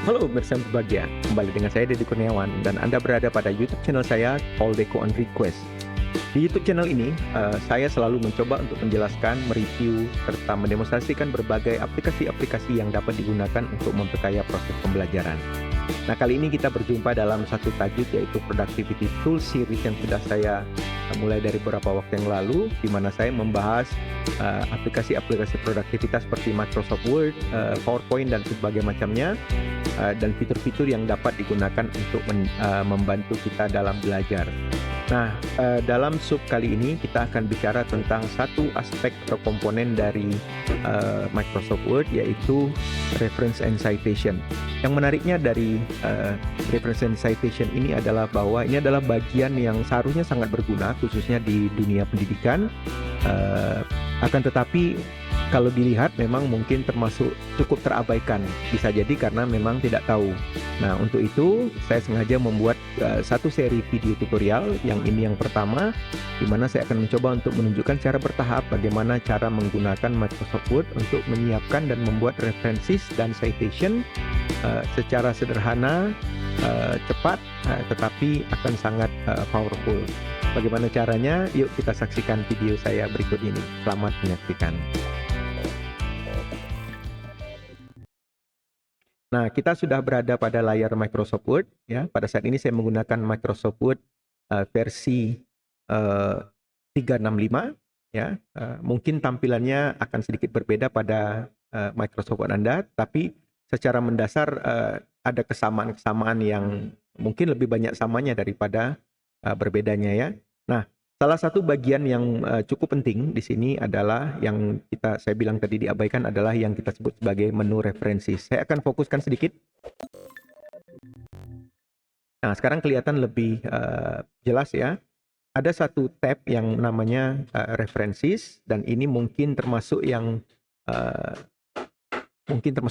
Halo bersama berbahagia, kembali dengan saya Deddy Kurniawan dan Anda berada pada YouTube channel saya All Deco on Request. Di YouTube channel ini, saya selalu mencoba untuk menjelaskan, mereview, serta mendemonstrasikan berbagai aplikasi-aplikasi yang dapat digunakan untuk memperkaya proses pembelajaran. Nah, kali ini kita berjumpa dalam satu tajuk yaitu Productivity Tools Series yang sudah saya mulai dari beberapa waktu yang lalu, di mana saya membahas aplikasi-aplikasi produktivitas seperti Microsoft Word, PowerPoint, dan sebagainya macamnya, dan fitur-fitur yang dapat digunakan untuk membantu kita dalam belajar. Nah, dalam sub kali ini kita akan bicara tentang satu aspek atau komponen dari Microsoft Word, yaitu Reference and Citation. Yang menariknya dari Reference and Citation ini adalah bahwa ini adalah bagian yang seharusnya sangat berguna, khususnya di dunia pendidikan. Akan tetapi kalau dilihat memang mungkin termasuk cukup terabaikan, bisa jadi karena memang tidak tahu. Nah, untuk itu saya sengaja membuat satu seri video tutorial, yang ini yang pertama, di mana saya akan mencoba untuk menunjukkan secara bertahap bagaimana cara menggunakan Microsoft Word untuk menyiapkan dan membuat references dan citation secara sederhana, cepat, tetapi akan sangat powerful. Bagaimana caranya? Yuk kita saksikan video saya berikut ini. Selamat menyaksikan. Nah, kita sudah berada pada layar Microsoft Word, ya. Pada saat ini saya menggunakan Microsoft Word versi 365, ya. Mungkin tampilannya akan sedikit berbeda pada Microsoft Word Anda, tapi secara mendasar ada kesamaan-kesamaan yang mungkin lebih banyak samanya daripada berbedanya, ya. Nah, salah satu bagian yang cukup penting di sini adalah yang saya bilang tadi diabaikan, adalah yang kita sebut sebagai menu referensi. Saya akan fokuskan sedikit. Nah, sekarang kelihatan lebih jelas, ya. Ada satu tab yang namanya references, dan ini mungkin termasuk yang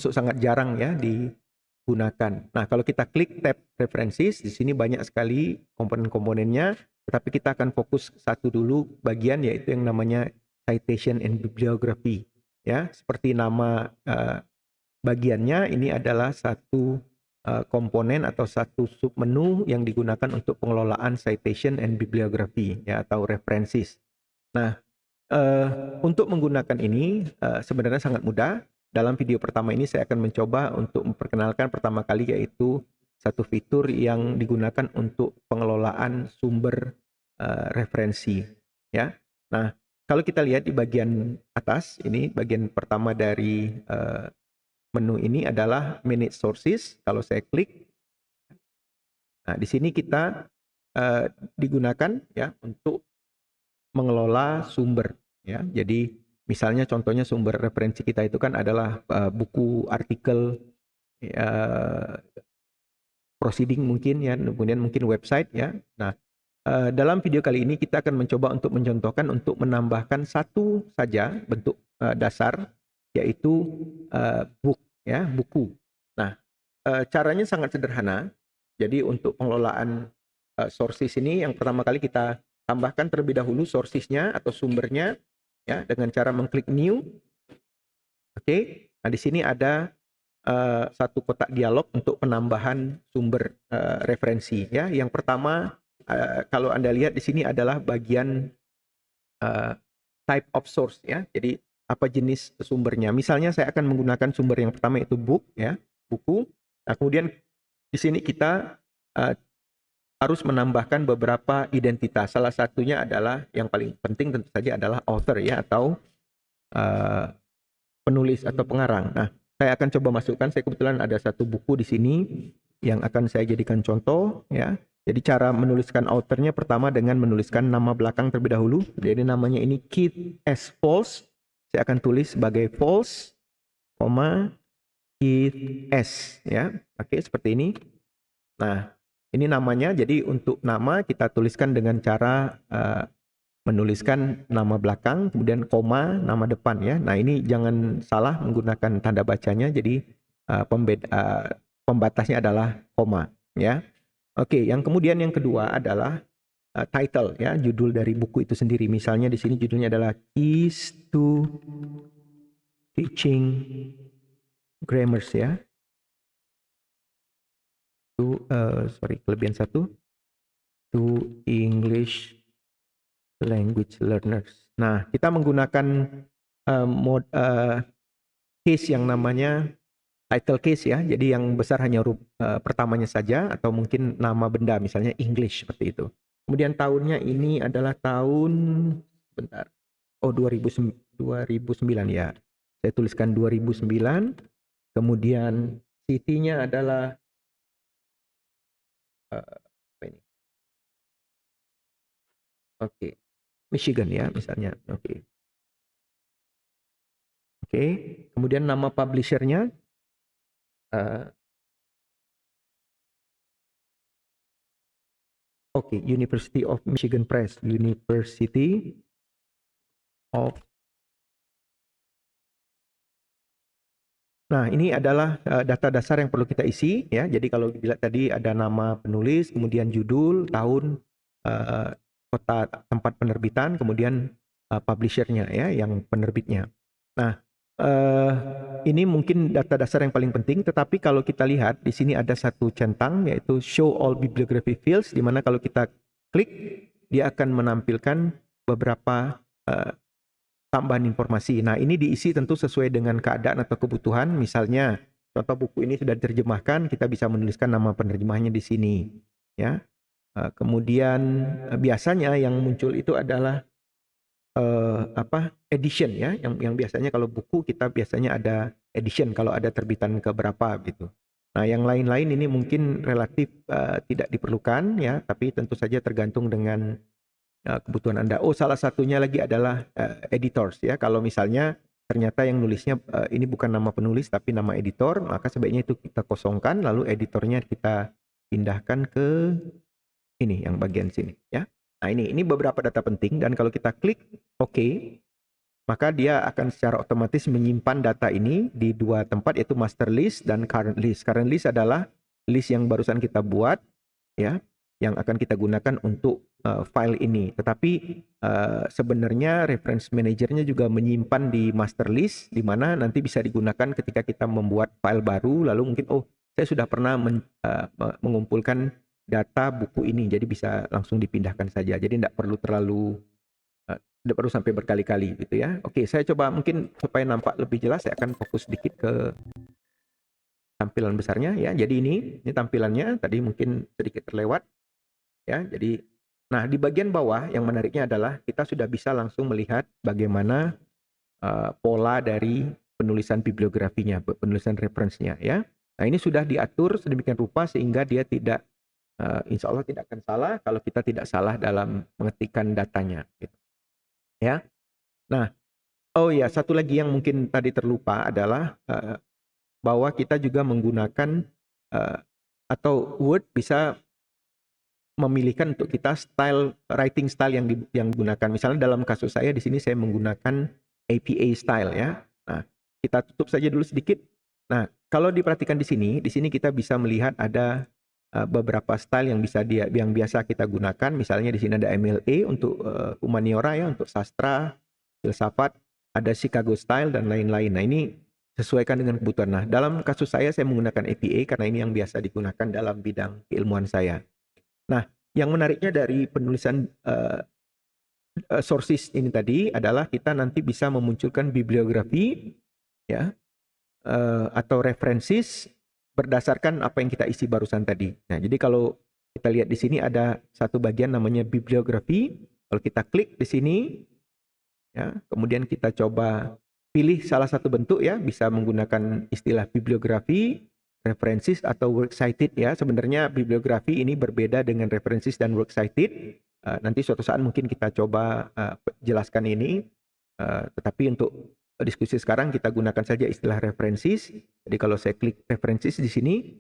sangat jarang, ya, digunakan. Nah, kalau kita klik tab references, di sini banyak sekali komponen-komponennya. Tetapi kita akan fokus satu dulu bagian, yaitu yang namanya citation and bibliography. Ya, seperti nama bagiannya, ini adalah satu komponen atau satu submenu yang digunakan untuk pengelolaan citation and bibliography, ya, atau references. Nah, untuk menggunakan ini sebenarnya sangat mudah. Dalam video pertama ini saya akan mencoba untuk memperkenalkan pertama kali, yaitu satu fitur yang digunakan untuk pengelolaan sumber referensi, ya. Nah, kalau kita lihat di bagian atas ini, bagian pertama dari menu ini adalah Manage Sources. Kalau saya klik, nah di sini kita digunakan, ya, untuk mengelola sumber, ya. Jadi misalnya contohnya sumber referensi kita itu kan adalah buku, artikel, proceeding mungkin, ya, kemudian mungkin website, ya. Nah, dalam video kali ini kita akan mencoba untuk mencontohkan untuk menambahkan satu saja bentuk dasar, yaitu book, ya, buku. Nah, caranya sangat sederhana. Jadi untuk pengelolaan sources ini, yang pertama kali kita tambahkan terlebih dahulu sources-nya atau sumbernya, ya, dengan cara mengklik new. Oke. Nah, di sini ada satu kotak dialog untuk penambahan sumber referensi, ya. Yang pertama, kalau Anda lihat di sini adalah bagian type of source, ya. Jadi apa jenis sumbernya. Misalnya saya akan menggunakan sumber yang pertama, yaitu book, ya, buku. Nah, kemudian di sini kita harus menambahkan beberapa identitas. Salah satunya adalah, yang paling penting tentu saja adalah author, ya, atau penulis atau pengarang. Nah, saya akan coba masukkan. Saya kebetulan ada satu buku di sini yang akan saya jadikan contoh, ya. Jadi cara menuliskan authornya pertama dengan menuliskan nama belakang terlebih dahulu. Jadi namanya ini Keith S. Falls. Saya akan tulis sebagai Falls, Keith S, ya. Oke, seperti ini. Nah, ini namanya. Jadi untuk nama kita tuliskan dengan cara menuliskan nama belakang, kemudian koma, nama depan, ya. Nah, ini jangan salah menggunakan tanda bacanya. Jadi pembatasnya adalah koma, ya. Oke, yang kemudian yang kedua adalah title, ya, judul dari buku itu sendiri. Misalnya di sini judulnya adalah Keys to Teaching Grammars, ya. kelebihan satu, to English language learners. Nah, kita menggunakan case yang namanya title case ya. Jadi yang besar hanya huruf pertamanya saja atau mungkin nama benda misalnya English seperti itu. Kemudian tahunnya ini adalah tahun bentar. Oh 2009 ya. Saya tuliskan 2009. Kemudian city-nya adalah apa ini? Oke. Michigan ya misalnya. Oke. Oke. Kemudian nama publisher-nya Oke, University of Michigan Press. University of. Nah, ini adalah data dasar yang perlu kita isi ya. Jadi kalau dilihat tadi ada nama penulis, kemudian judul, tahun, eh, kota tempat penerbitan, kemudian publisher-nya ya, yang penerbitnya. Nah, ini mungkin data dasar yang paling penting, tetapi kalau kita lihat di sini ada satu centang yaitu show all bibliography fields, di mana kalau kita klik dia akan menampilkan beberapa tambahan informasi. Nah, ini diisi tentu sesuai dengan keadaan atau kebutuhan. Misalnya, contoh buku ini sudah diterjemahkan, kita bisa menuliskan nama penerjemahnya di sini. Ya, kemudian biasanya yang muncul itu adalah edition ya. Yang biasanya kalau buku kita biasanya ada edition kalau ada terbitan keberapa gitu. Nah, yang lain-lain ini mungkin relatif tidak diperlukan ya, tapi tentu saja tergantung dengan kebutuhan Anda. Oh, salah satunya lagi adalah editors ya. Kalau misalnya ternyata yang nulisnya ini bukan nama penulis tapi nama editor, maka sebaiknya itu kita kosongkan lalu editornya kita pindahkan ke ini yang bagian sini ya. Nah, ini beberapa data penting dan kalau kita klik OK, maka dia akan secara otomatis menyimpan data ini di dua tempat yaitu master list dan current list. Current list adalah list yang barusan kita buat ya, yang akan kita gunakan untuk file ini. Tetapi sebenarnya reference manajernya juga menyimpan di master list di mana nanti bisa digunakan ketika kita membuat file baru lalu mungkin saya sudah pernah mengumpulkan data buku ini jadi bisa langsung dipindahkan saja. Jadi tidak perlu sampai berkali-kali gitu ya. Oke, saya coba mungkin supaya nampak lebih jelas saya akan fokus sedikit ke tampilan besarnya ya. Jadi ini tampilannya tadi mungkin sedikit terlewat ya. Jadi nah di bagian bawah yang menariknya adalah kita sudah bisa langsung melihat bagaimana pola dari penulisan bibliografinya, penulisan referensinya ya. Nah, ini sudah diatur sedemikian rupa sehingga dia tidak insya Allah tidak akan salah kalau kita tidak salah dalam mengetikkan datanya gitu. Ya. Nah, oh ya, satu lagi yang mungkin tadi terlupa adalah bahwa kita juga menggunakan atau Word bisa memilihkan untuk kita writing style yang digunakan. Misalnya dalam kasus saya di sini saya menggunakan APA style ya. Nah, kita tutup saja dulu sedikit. Nah, kalau diperhatikan di sini kita bisa melihat ada beberapa style yang biasa kita gunakan. Misalnya di sini ada MLA untuk humaniora ya, untuk sastra, filsafat, ada Chicago style dan lain-lain. Nah, ini sesuaikan dengan kebutuhan. Nah, dalam kasus saya menggunakan APA karena ini yang biasa digunakan dalam bidang keilmuan saya. Nah, yang menariknya dari penulisan sources ini tadi adalah kita nanti bisa memunculkan bibliografi ya atau references berdasarkan apa yang kita isi barusan tadi. Nah, jadi kalau kita lihat di sini ada satu bagian namanya bibliografi. Kalau kita klik di sini ya, kemudian kita coba pilih salah satu bentuk ya, bisa menggunakan istilah bibliografi, references atau works cited ya. Sebenarnya bibliografi ini berbeda dengan references dan works cited. Nanti suatu saat mungkin kita coba jelaskan ini. Tetapi untuk diskusi sekarang kita gunakan saja istilah references. Jadi kalau saya klik references di sini,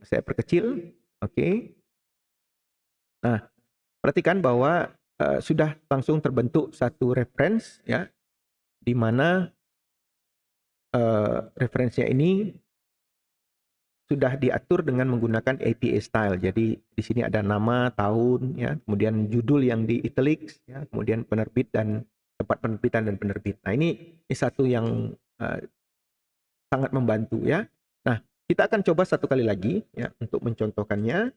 saya perkecil, oke. Nah, perhatikan bahwa sudah langsung terbentuk satu reference ya, di mana referensinya ini sudah diatur dengan menggunakan APA style. Jadi di sini ada nama, tahun, ya, kemudian judul yang di italics, ya, kemudian penerbit dan tempat penerbitan dan penerbit. Nah ini satu yang sangat membantu ya. Nah Kita akan coba satu kali lagi ya untuk mencontohkannya,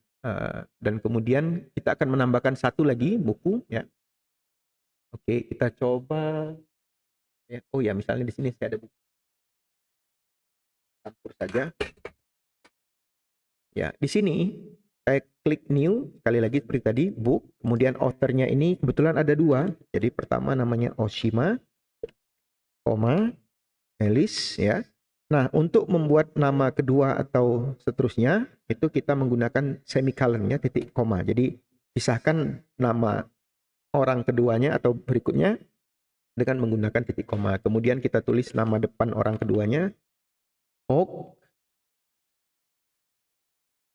dan kemudian kita akan menambahkan satu lagi buku ya. Oke, kita coba ya. Oh ya, misalnya di sini saya ada buku campur saja. Ya, di sini saya klik new, sekali lagi seperti tadi, book, kemudian author-nya ini kebetulan ada dua. Jadi pertama namanya Oshima, koma, Alice ya. Nah, untuk membuat nama kedua atau seterusnya, itu kita menggunakan semicolon ya, titik koma. Jadi pisahkan nama orang keduanya atau berikutnya dengan menggunakan titik koma. Kemudian kita tulis nama depan orang keduanya, Oak,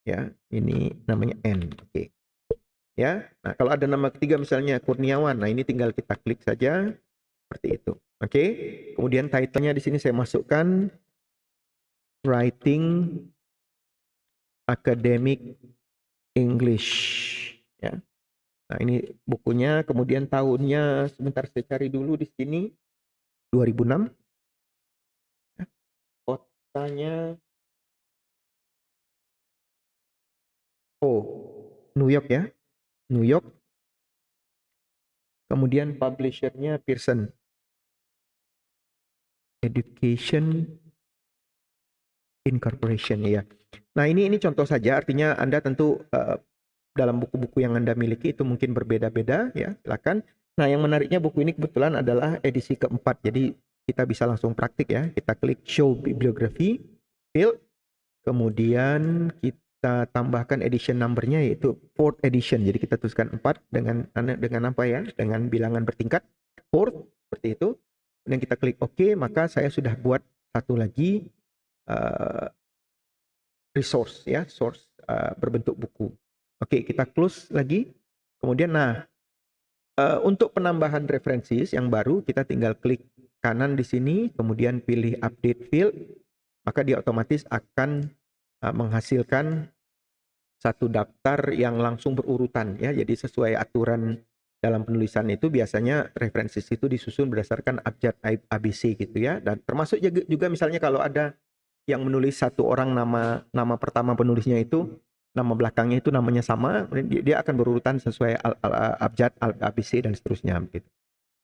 ya, ini namanya N. Oke. Ya. Nah, kalau ada nama ketiga misalnya Kurniawan, nah ini tinggal kita klik saja seperti itu. Oke. Kemudian title-nya di sini saya masukkan Writing Academic English ya. Nah, ini bukunya, kemudian tahunnya sebentar saya cari dulu di sini 2006. Ya. Kotanya New York ya. New York. Kemudian publishernya Pearson Education Incorporation ya. Nah, ini contoh saja, artinya Anda tentu dalam buku-buku yang Anda miliki itu mungkin berbeda-beda ya, silakan. Nah, yang menariknya buku ini kebetulan adalah edisi keempat. Jadi kita bisa langsung praktik ya. Kita klik show bibliography field. Kemudian kita tambahkan edition number-nya yaitu fourth edition. Jadi kita tuliskan 4 dengan apa ya? Dengan bilangan bertingkat fourth seperti itu. Kemudian kita klik OK, maka saya sudah buat satu lagi resource ya, source berbentuk buku. Oke, kita close lagi. Kemudian untuk penambahan referensi yang baru kita tinggal klik kanan di sini, kemudian pilih update field, maka dia otomatis akan menghasilkan satu daftar yang langsung berurutan ya. Jadi sesuai aturan dalam penulisan itu biasanya referensi itu disusun berdasarkan abjad ABC gitu ya. Dan termasuk juga misalnya kalau ada yang menulis satu orang nama pertama penulisnya itu, nama belakangnya itu namanya sama, dia akan berurutan sesuai abjad ABC dan seterusnya gitu.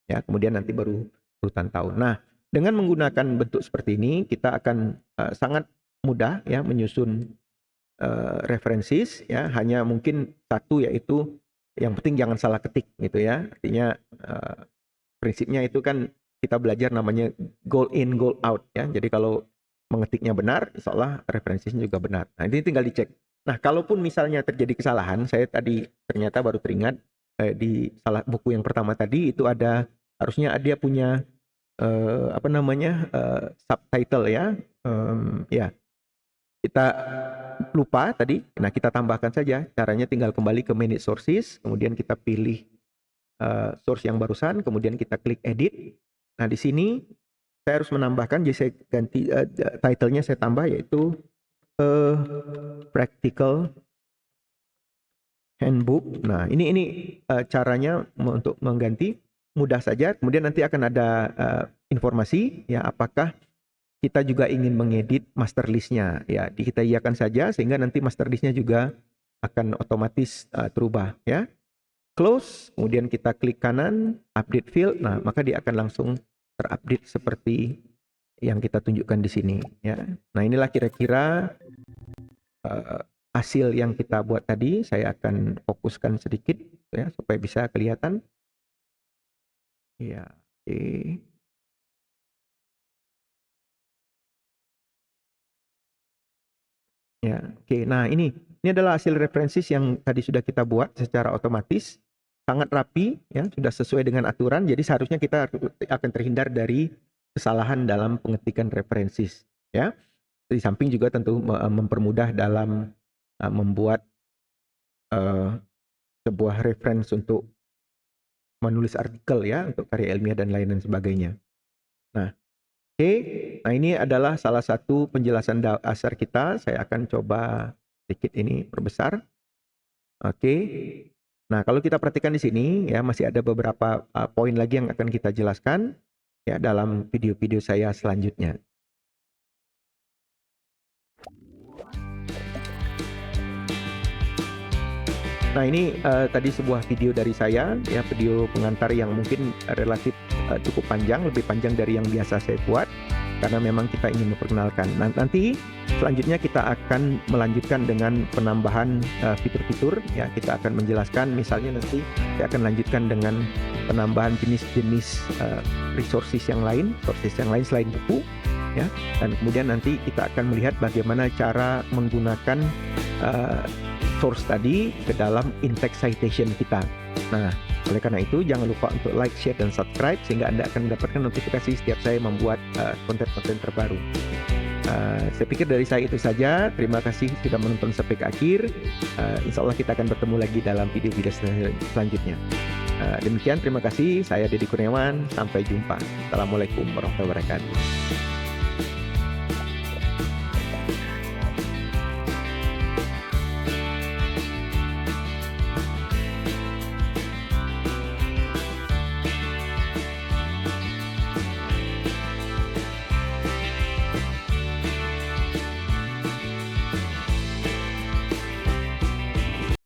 Ya, kemudian nanti baru urutan tahun. Nah, dengan menggunakan bentuk seperti ini kita akan sangat mudah ya menyusun referensi ya, hanya mungkin satu yaitu yang penting jangan salah ketik gitu ya. Artinya prinsipnya itu kan kita belajar namanya goal in goal out ya. Jadi kalau mengetiknya benar, insya Allah referensinya juga benar. Nah, ini tinggal dicek. Nah, kalaupun misalnya terjadi kesalahan, saya tadi ternyata baru teringat di salah buku yang pertama tadi itu ada, harusnya dia punya subtitle ya. Ya, kita lupa tadi. Nah, kita tambahkan saja. Caranya tinggal kembali ke manage sources, kemudian kita pilih source yang barusan, kemudian kita klik edit. Nah, di sini saya harus menambahkan, jadi saya ganti title-nya, saya tambah yaitu practical handbook. Nah, ini caranya untuk mengganti mudah saja. Kemudian nanti akan ada informasi ya, apakah kita juga ingin mengedit master list-nya ya. Kita iakan saja sehingga nanti master list-nya juga akan otomatis terubah ya. Close, kemudian kita klik kanan update field. Nah, maka dia akan langsung terupdate seperti yang kita tunjukkan di sini ya. Nah, inilah kira-kira hasil yang kita buat tadi. Saya akan fokuskan sedikit ya supaya bisa kelihatan. Ya, oke. Ya, oke. Nah, ini adalah hasil referensi yang tadi sudah kita buat secara otomatis, sangat rapi ya, sudah sesuai dengan aturan. Jadi seharusnya kita akan terhindar dari kesalahan dalam pengetikan referensi ya. Di samping juga tentu mempermudah dalam membuat sebuah referensi untuk menulis artikel ya, untuk karya ilmiah dan lain sebagainya. Nah, oke. Nah, ini adalah salah satu penjelasan dasar kita. Saya akan coba sedikit ini perbesar. Oke. Nah, kalau kita perhatikan di sini ya, masih ada beberapa poin lagi yang akan kita jelaskan ya dalam video-video saya selanjutnya. Nah ini tadi sebuah video dari saya, ya video pengantar yang mungkin relatif cukup panjang, lebih panjang dari yang biasa saya buat, karena memang kita ingin memperkenalkan. Nah nanti selanjutnya kita akan melanjutkan dengan penambahan fitur-fitur, ya kita akan menjelaskan, misalnya nanti saya akan lanjutkan dengan penambahan jenis-jenis resources yang lain selain buku, ya, dan kemudian nanti kita akan melihat bagaimana cara menggunakan source tadi ke dalam in-text citation kita. Nah, oleh karena itu jangan lupa untuk like, share, dan subscribe sehingga Anda akan mendapatkan notifikasi setiap saya membuat konten-konten terbaru. Saya pikir dari saya itu saja. Terima kasih sudah menonton sampai ke akhir. Insya Allah kita akan bertemu lagi dalam video-video selanjutnya. Demikian, terima kasih. Saya Deddy Kurniawan. Sampai jumpa. Assalamualaikum warahmatullahi wabarakatuh.